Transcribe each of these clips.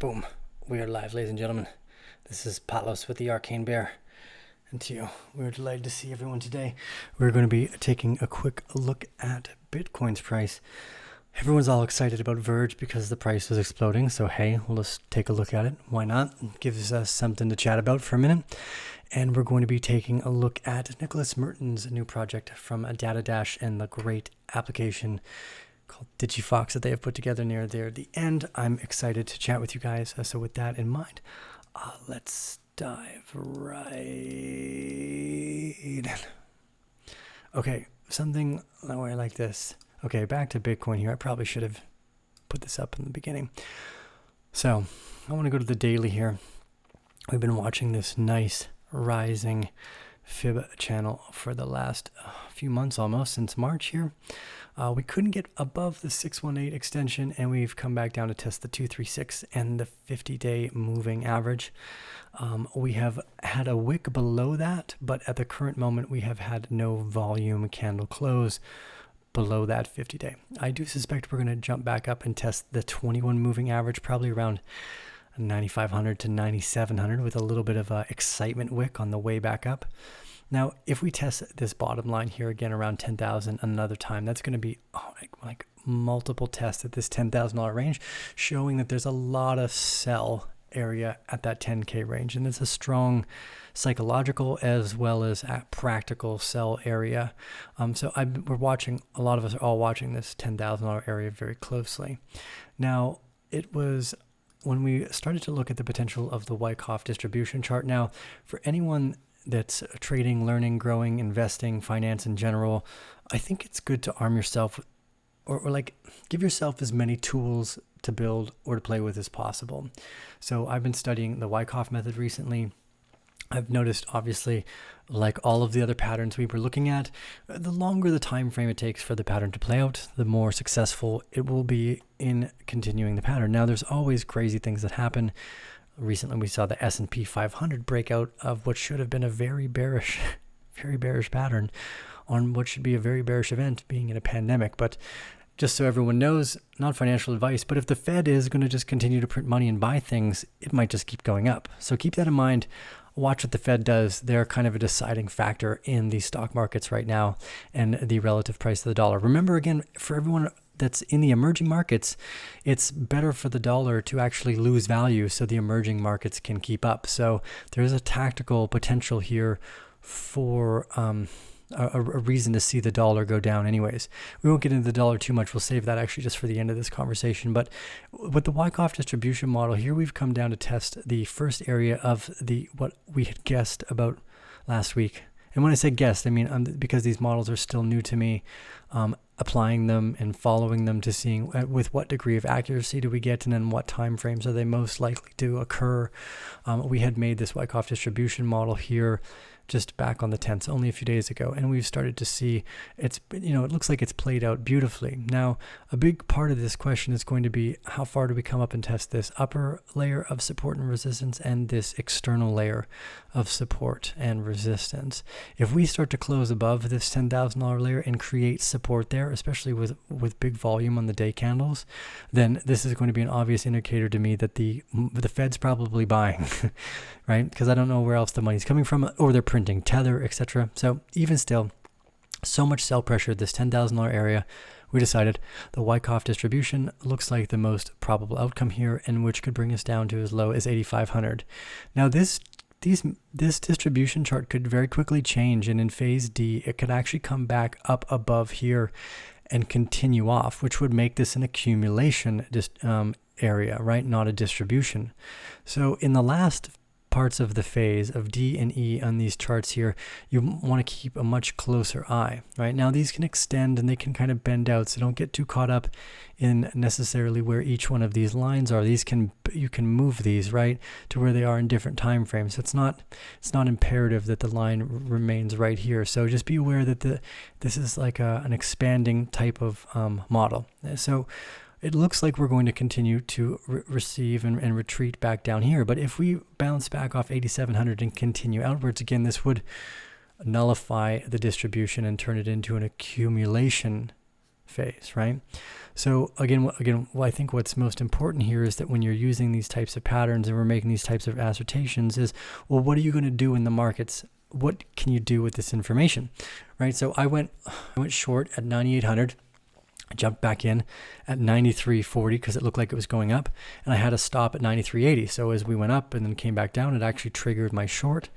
Boom. We are live, ladies and gentlemen. This is Patlos with the Arcane Bear. And to you, we're delighted to see everyone today. We're going to be taking a quick look at Bitcoin's price. Everyone's all excited about Verge because the price is exploding. So, hey, we'll just take a look at it. Why not? It gives us something to chat about for a minute. And we're going to be taking a look at Nick Merten's new project from DataDash and the great application called Digifox that they have put together near there at the end. I'm excited to chat with you guys. So with that in mind, let's dive right in. Okay, something where I like this. Okay, back to Bitcoin here. I probably should have put this up in the beginning. So I want to go to the daily here. We've been watching this nice rising fib channel for the last few months, almost since March here. We couldn't get above the 618 extension, and we've come back down to test the 236 and the 50-day moving average. We have had a wick below that, but at the current moment, we have had no volume candle close below that 50-day. I do suspect we're going to jump back up and test the 21 moving average, probably around 9,500 to 9,700 with a little bit of a excitement wick on the way back up. Now, if we test this bottom line here again around 10,000 another time, that's going to be like multiple tests at this $10,000 range, showing that there's a lot of sell area at that 10K range. And it's a strong psychological as well as a practical sell area. We're watching, a lot of us are all watching this $10,000 area very closely. Now, it was when we started to look at the potential of the Wyckoff distribution chart. Now, for anyone that's trading, learning, growing, investing, finance in general, I think it's good to arm yourself or like give yourself as many tools to build or to play with as possible. So I've been studying the Wyckoff method recently. I've noticed, obviously, like all of the other patterns we were looking at, the longer the time frame it takes for the pattern to play out, the more successful it will be in continuing the pattern. Now, there's always crazy things that happen. Recently, we saw the S&P 500 breakout of what should have been a very bearish pattern on what should be a very bearish event, being in a pandemic. But just so everyone knows, not financial advice, but if the Fed is going to just continue to print money and buy things, it might just keep going up. So keep that in mind. Watch what the Fed does. They're kind of a deciding factor in the stock markets right now and the relative price of the dollar. Remember, again, for everyone that's in the emerging markets, it's better for the dollar to actually lose value so the emerging markets can keep up. So there's a tactical potential here for a reason to see the dollar go down anyways. We won't get into the dollar too much. We'll save that actually just for the end of this conversation. But with the Wyckoff distribution model, here we've come down to test the first area of what we had guessed about last week. And when I say guessed, I mean because these models are still new to me, applying them and following them to seeing with what degree of accuracy do we get and then what time frames are they most likely to occur. We had made this Wyckoff distribution model here just back on the 10th, only a few days ago, and we've started to see it looks like it's played out beautifully. Now, a big part of this question is going to be how far do we come up and test this upper layer of support and resistance and this external layer of support and resistance. If we start to close above this $10,000 layer and create support there, especially with big volume on the day candles, then this is going to be an obvious indicator to me that the Fed's probably buying, right? Because I don't know where else the money's coming from, or they're printing Tether, etc. So even still, so much sell pressure, this $10,000 area, we decided the Wyckoff distribution looks like the most probable outcome here, and which could bring us down to as low as 8,500. Now this distribution chart could very quickly change, and in phase D, it could actually come back up above here and continue off, which would make this an accumulation area, right? Not a distribution. So in the last parts of the phase of D and E on these charts here, you want to keep a much closer eye, right? Now these can extend and they can kind of bend out, so don't get too caught up in necessarily where each one of these lines are. You can move these right to where they are in different time frames. It's not imperative that the line remains right here. So just be aware that this is like an expanding type of model. So it looks like we're going to continue to receive and retreat back down here. But if we bounce back off 8,700 and continue outwards, again, this would nullify the distribution and turn it into an accumulation phase, right? So again, I think what's most important here is that when you're using these types of patterns and we're making these types of assertions is, well, what are you going to do in the markets? What can you do with this information, right? So I went short at 9,800. I jumped back in at 93.40 because it looked like it was going up, and I had a stop at 93.80. So as we went up and then came back down, it actually triggered my short,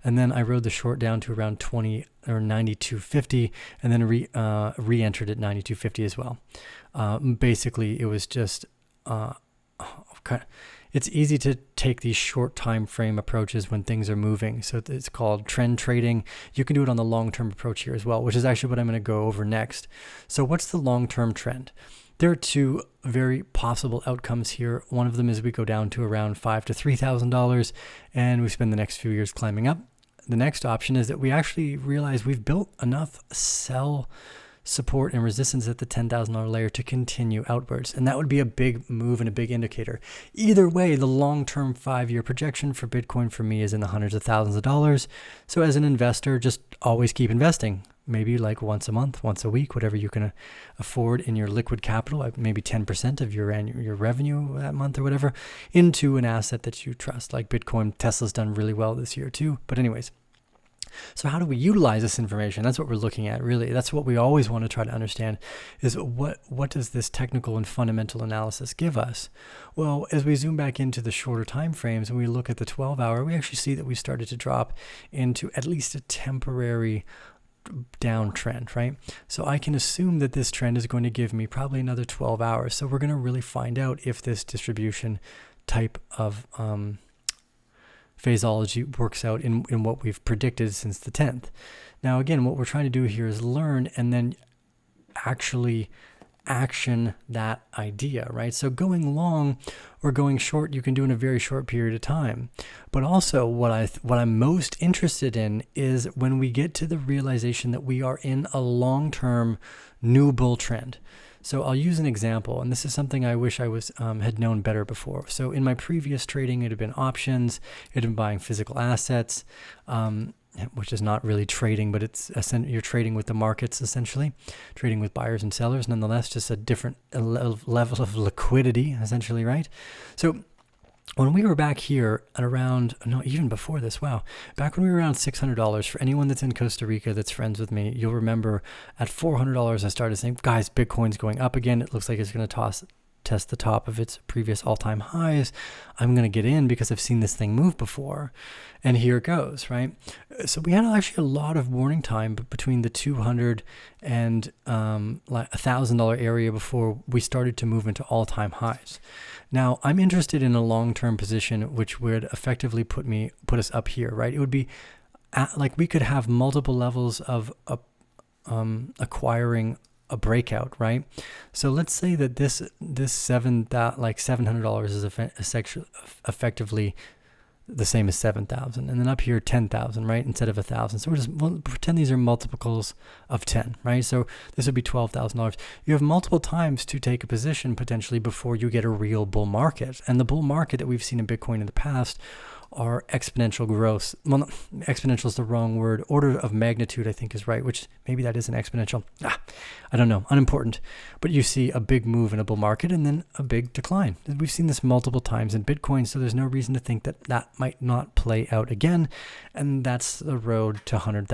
and then I rode the short down to around 20 or 92.50, and then re-entered at 92.50 as well. Basically, it was just it's easy to take these short time frame approaches when things are moving. So it's called trend trading. You can do it on the long-term approach here as well, which is actually what I'm going to go over next. So what's the long-term trend? There are two very possible outcomes here. One of them is we go down to around $5,000 to $3,000 and we spend the next few years climbing up. The next option is that we actually realize we've built enough sell support and resistance at the $10,000 layer to continue outwards. And that would be a big move and a big indicator. Either way, the long-term 5-year projection for Bitcoin for me is in the hundreds of thousands of dollars. So as an investor, just always keep investing. Maybe like once a month, once a week, whatever you can afford in your liquid capital, maybe 10% of your revenue that month or whatever, into an asset that you trust, like Bitcoin. Tesla's done really well this year too. But anyways, so how do we utilize this information? That's what we're looking at, really. That's what we always want to try to understand is what does this technical and fundamental analysis give us? Well, as we zoom back into the shorter time frames and we look at the 12-hour, we actually see that we started to drop into at least a temporary downtrend, right? So I can assume that this trend is going to give me probably another 12 hours. So we're going to really find out if this distribution type of phraseology works out in what we've predicted since the 10th. Now, again, what we're trying to do here is learn and then actually action that idea, right? So going long or going short, you can do in a very short period of time. But also what I'm most interested in is when we get to the realization that we are in a long-term new bull trend. So I'll use an example, and this is something I wish I was had known better before. So in my previous trading, it had been options, it had been buying physical assets, which is not really trading, but you're trading with the markets essentially, trading with buyers and sellers. Nonetheless, just a different level of liquidity essentially, right? So when we were back here at around, no, even before this, wow, back when we were around $600, for anyone that's in Costa Rica that's friends with me, you'll remember at $400, I started saying, guys, Bitcoin's going up again. It looks like it's going to test the top of its previous all-time highs. I'm going to get in because I've seen this thing move before. And here it goes, right? So we had actually a lot of warning time between the $200 and like $1,000 area before we started to move into all-time highs. Now, I'm interested in a long-term position which would effectively put us up here, right? It would be like we could have multiple levels of acquiring a breakout, right? So let's say that this $700 is effectively the same as 7,000, and then up here 10,000, right, instead of 1,000. So we'll pretend these are multiples of 10, right? So this would be $12,000. You have multiple times to take a position potentially before you get a real bull market. And the bull market that we've seen in Bitcoin in the past are exponential growth. Well, exponential is the wrong word. Order of magnitude, I think, is right, which maybe that isn't exponential. I don't know, unimportant. But you see a big move in a bull market and then a big decline. We've seen this multiple times in Bitcoin, so there's no reason to think that might not play out again. And that's the road to $100,000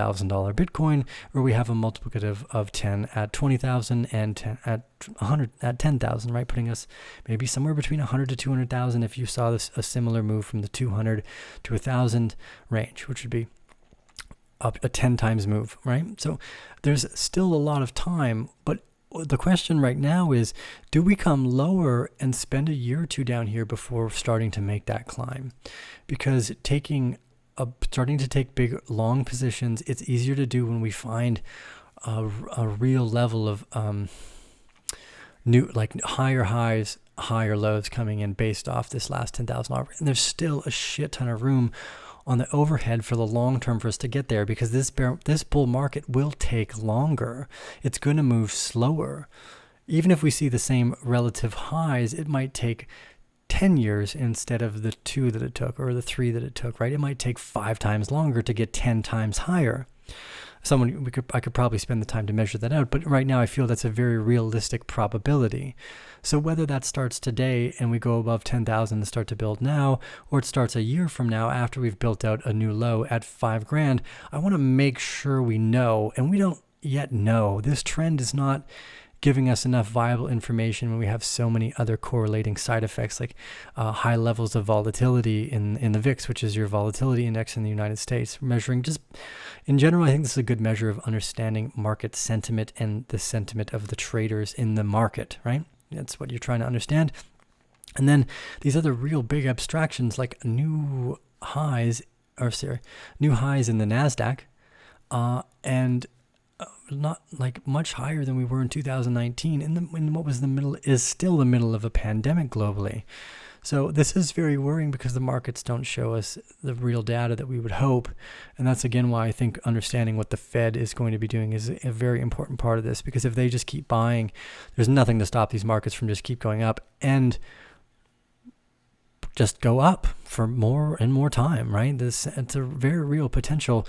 Bitcoin, where we have a multiplicative of 10 at 20,000 and 10 at 100 at 10,000, right? Putting us maybe somewhere between 100 to 200,000 if you saw this a similar move from the 200 to 1,000 range, which would be up a 10 times move, right? So there's still a lot of time, but the question right now is, do we come lower and spend a year or two down here before starting to make that climb? Because starting to take big long positions, it's easier to do when we find a real level of new, like higher highs, higher lows coming in based off this last $10,000. And there's still a shit ton of room on the overhead for the long term for us to get there, because this bull market will take longer. It's going to move slower. Even if we see the same relative highs, it might take 10 years instead of the 2 that it took or the 3 that it took, right? It might take 5 times longer to get 10 times higher. I could probably spend the time to measure that out, but right now I feel that's a very realistic probability. So whether that starts today and we go above 10,000 and start to build now, or it starts a year from now after we've built out a new low at $5,000, I want to make sure we know, and we don't yet know. This trend is not giving us enough viable information when we have so many other correlating side effects, like high levels of volatility in the VIX, which is your volatility index in the United States. Measuring just in general, I think this is a good measure of understanding market sentiment and the sentiment of the traders in the market, right? That's what you're trying to understand. And then these other real big abstractions like new highs in the NASDAQ, and not like much higher than we were in 2019 in what was still the middle of a pandemic globally. So this is very worrying because the markets don't show us the real data that we would hope. And that's again why I think understanding what the Fed is going to be doing is a very important part of this, because if they just keep buying, there's nothing to stop these markets from just keep going up and just go up for more and more time, right? It's a very real potential.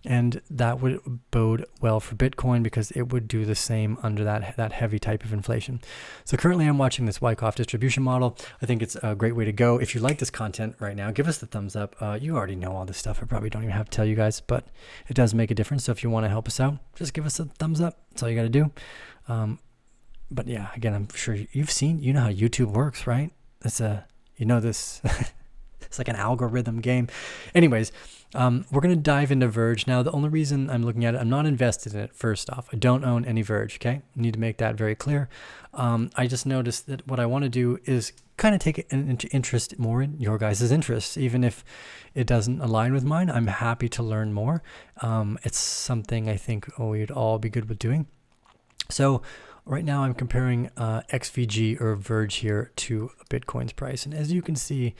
And that would bode well for Bitcoin because it would do the same under that heavy type of inflation. So currently I'm watching this Wyckoff distribution model. I think it's a great way to go. If you like this content right now, give us the thumbs up. You already know all this stuff. I probably don't even have to tell you guys, but it does make a difference. So if you want to help us out, just give us a thumbs up. That's all you got to do. But yeah, again, I'm sure you know how YouTube works, right? This. It's like an algorithm game. Anyways, we're going to dive into Verge. Now, the only reason I'm looking at it, I'm not invested in it, first off. I don't own any Verge, okay? I need to make that very clear. I just noticed that what I want to do is kind of take an interest more in your guys' interests. Even if it doesn't align with mine, I'm happy to learn more. It's something I think we'd all be good with doing. So right now I'm comparing XVG or Verge here to Bitcoin's price. And as you can see,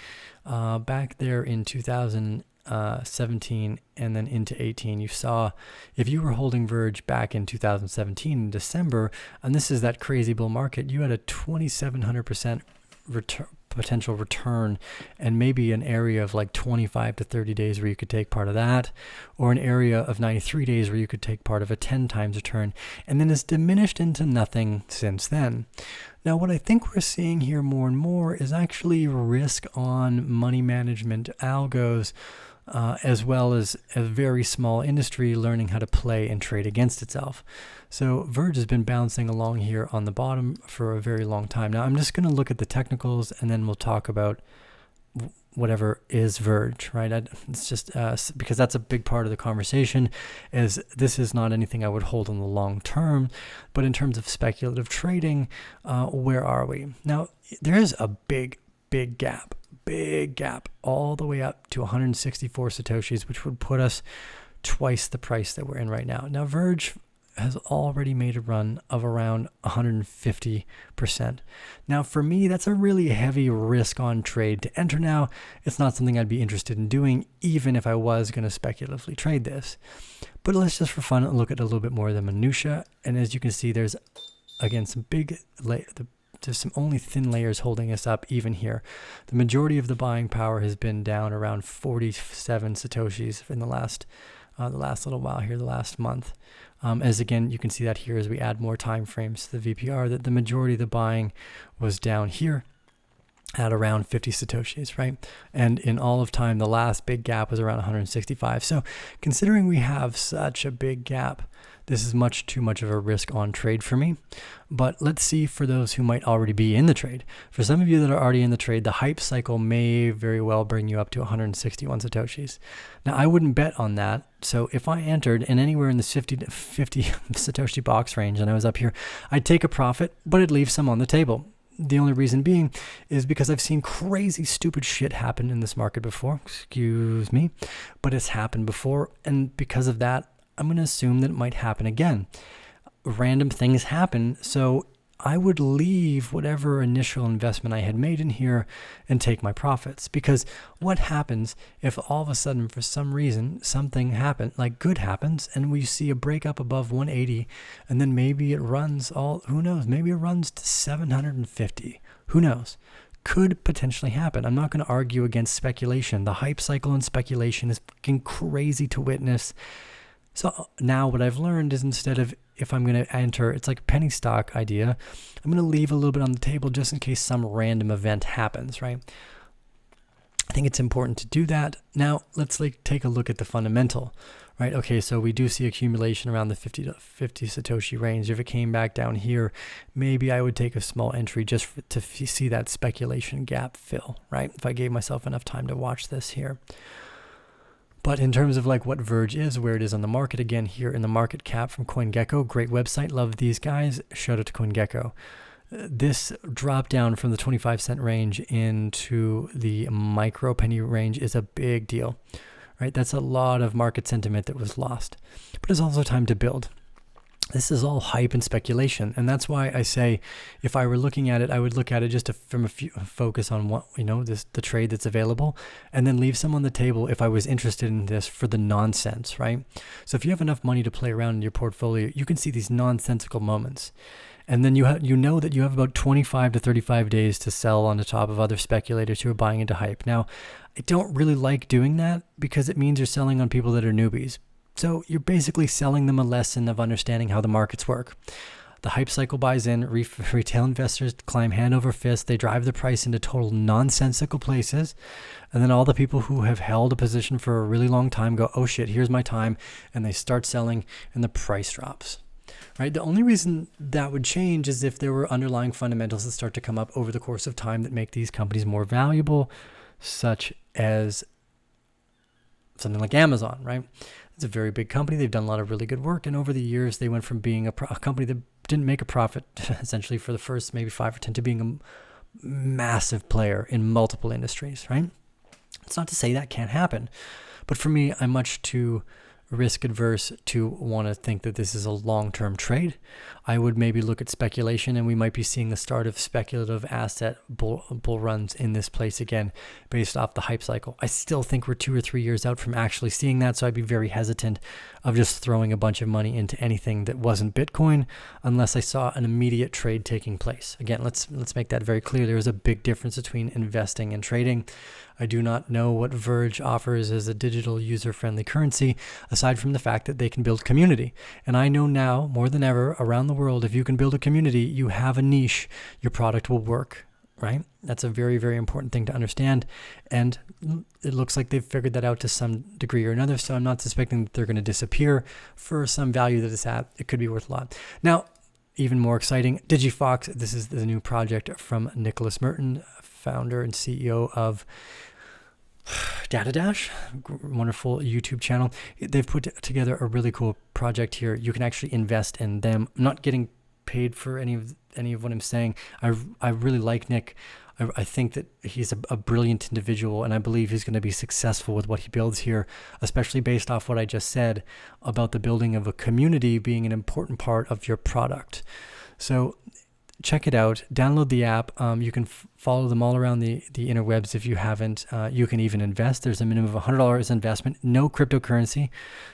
back there in 2017 and then into 18, you saw if you were holding Verge back in 2017 in December, and this is that crazy bull market, you had a 2,700% potential return and maybe an area of like 25 to 30 days where you could take part of that, or an area of 93 days where you could take part of a 10 times return, and then it's diminished into nothing since then. Now, what I think we're seeing here more and more is actually risk on money management algos, as well as a very small industry learning how to play and trade against itself. So Verge has been bouncing along here on the bottom for a very long time. Now I'm just going to look at the technicals and then we'll talk about whatever is Verge, right? It's just because that's a big part of the conversation, as this is not anything I would hold in the long term, but in terms of speculative trading, where are we? Now, there is a big gap all the way up to 164 Satoshis, which would put us twice the price that we're in right now. Now, Verge has already made a run of around 150%. Now, for me, that's a really heavy risk on trade to enter now. It's not something I'd be interested in doing, even if I was going to speculatively trade this. But let's just for fun look at a little bit more of the minutia. And as you can see, there's, again, some big there's some only thin layers holding us up even here. The majority of the buying power has been down around 47 Satoshis in the last little while here, the last month. As again, you can see that here as we add more time frames to the VPR, that the majority of the buying was down here at around 50 Satoshis, right? And in all of time, the last big gap was around 165. So considering we have such a big gap, this is much too much of a risk on trade for me. But let's see for those who might already be in the trade. For some of you that are already in the trade, the hype cycle may very well bring you up to 161 Satoshis. Now, I wouldn't bet on that. So if I entered in anywhere in the 50 Satoshi box range and I was up here, I'd take a profit, but I'd leave some on the table. The only reason being is because I've seen crazy, stupid shit happen in this market before. Excuse me. But it's happened before. And because of that, I'm going to assume that it might happen again. Random things happen. So I would leave whatever initial investment I had made in here and take my profits. Because what happens if all of a sudden, for some reason, something happened, like good happens, and we see a breakup above 180, and then maybe it runs who knows, maybe it runs to 750. Who knows? Could potentially happen. I'm not going to argue against speculation. The hype cycle and speculation is fucking crazy to witness. So now what I've learned is, instead of, if I'm going to enter, it's like a penny stock idea, I'm going to leave a little bit on the table just in case some random event happens, right? I think it's important to do that. Now let's take a look at the fundamental, right? Okay, so we do see accumulation around the 50 Satoshi range. If it came back down here, maybe I would take a small entry just to see that speculation gap fill, right? If I gave myself enough time to watch this here. But in terms of like what Verge is, where it is on the market, again, here in the market cap from CoinGecko, great website, love these guys. Shout out to CoinGecko. This drop down from the 25-cent range into the micro penny range is a big deal, right? That's a lot of market sentiment that was lost, but it's also time to build. This is all hype and speculation, and that's why I say, if I were looking at it, I would look at it just from a focus on what, the trade that's available, and then leave some on the table if I was interested in this for the nonsense, right? So if you have enough money to play around in your portfolio, you can see these nonsensical moments, and then you know that you have about 25 to 35 days to sell on the top of other speculators who are buying into hype. Now, I don't really like doing that because it means you're selling on people that are newbies. So you're basically selling them a lesson of understanding how the markets work. The hype cycle buys in, retail investors climb hand over fist, they drive the price into total nonsensical places, and then all the people who have held a position for a really long time go, oh shit, here's my time, and they start selling and the price drops. Right? The only reason that would change is if there were underlying fundamentals that start to come up over the course of time that make these companies more valuable, such as something like Amazon, right? It's a very big company. They've done a lot of really good work. And over the years, they went from being a company that didn't make a profit, essentially for the first maybe 5 or 10, to being a massive player in multiple industries, right? It's not to say that can't happen. But for me, I'm much too risk adverse to want to think that this is a long-term trade. I would maybe look at speculation, and we might be seeing the start of speculative asset bull runs in this place again based off the hype cycle. I still think we're 2 or 3 years out from actually seeing that, so I'd be very hesitant of just throwing a bunch of money into anything that wasn't Bitcoin unless I saw an immediate trade taking place. Again, let's make that very clear. There is a big difference between investing and trading. I do not know what Verge offers as a digital user-friendly currency, aside from the fact that they can build community. And I know now, more than ever, around the world, if you can build a community, you have a niche, your product will work, right? That's a very, very important thing to understand. And it looks like they've figured that out to some degree or another, so I'm not suspecting that they're going to disappear for some value that it's at. It could be worth a lot. Now, even more exciting, Digifox. This is the new project from Nick Merten, founder and CEO of DataDash, wonderful YouTube channel. They've put together a really cool project here. You can actually invest in them. I'm not getting paid for any of what I'm saying. I really like Nick. I think that he's a brilliant individual, and I believe he's going to be successful with what he builds here, especially based off what I just said about the building of a community being an important part of your product. So check it out. Download the app. You can follow them all around the interwebs if you haven't. You can even invest. There's a minimum of $100 investment. No cryptocurrency,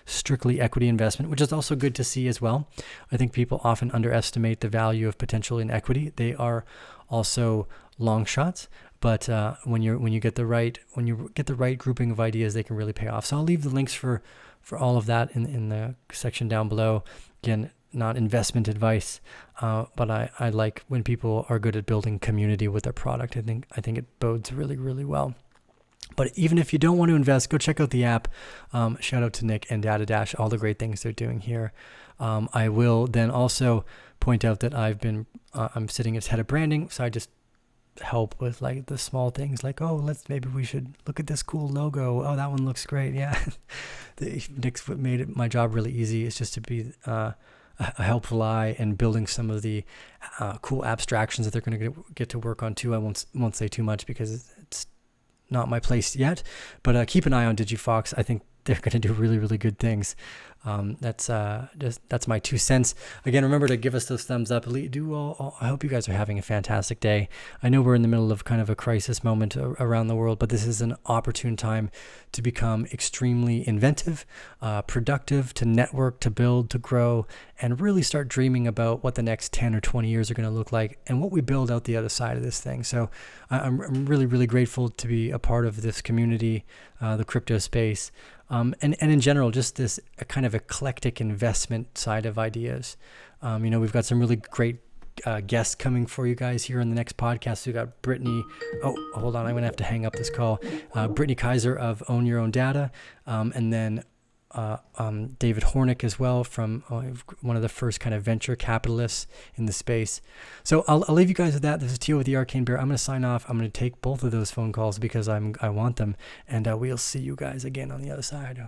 strictly equity investment, which is also good to see as well. I think people often underestimate the value of potential in equity. They are also long shots, but when you get the right grouping of ideas, they can really pay off. So I'll leave the links for all of that in the section down below. Again, not investment advice, but I like when people are good at building community with their product. I think it bodes really, really well. But even if you don't want to invest, go check out the app. Shout out to Nick and DataDash, all the great things they're doing here. I will then also point out that I'm sitting as head of branding, so I just help with like the small things like, maybe we should look at this cool logo. Oh, that one looks great. Yeah. Nick's made my job really easy. It's just to be a helpful eye and building some of the cool abstractions that they're going to get to work on too. I won't say too much because it's not my place yet, but keep an eye on Digifox. I think they're going to do really, really good things. That's my 2 cents. Again, remember to give us those thumbs up. I hope you guys are having a fantastic day. I know we're in the middle of kind of a crisis moment around the world, but this is an opportune time to become extremely inventive, productive, to network, to build, to grow, and really start dreaming about what the next 10 or 20 years are going to look like and what we build out the other side of this thing. So I'm really, really grateful to be a part of this community, the crypto space. And in general, just this kind of eclectic investment side of ideas. We've got some really great guests coming for you guys here in the next podcast. We got Brittany. Oh, hold on. I'm going to have to hang up this call. Brittany Kaiser of Own Your Own Data. And then David Hornick as well, from one of the first kind of venture capitalists in the space. So I'll leave you guys with that. This is Tio with the Arcane Bear. I'm going to sign off. I'm going to take both of those phone calls because I want them. And we'll see you guys again on the other side.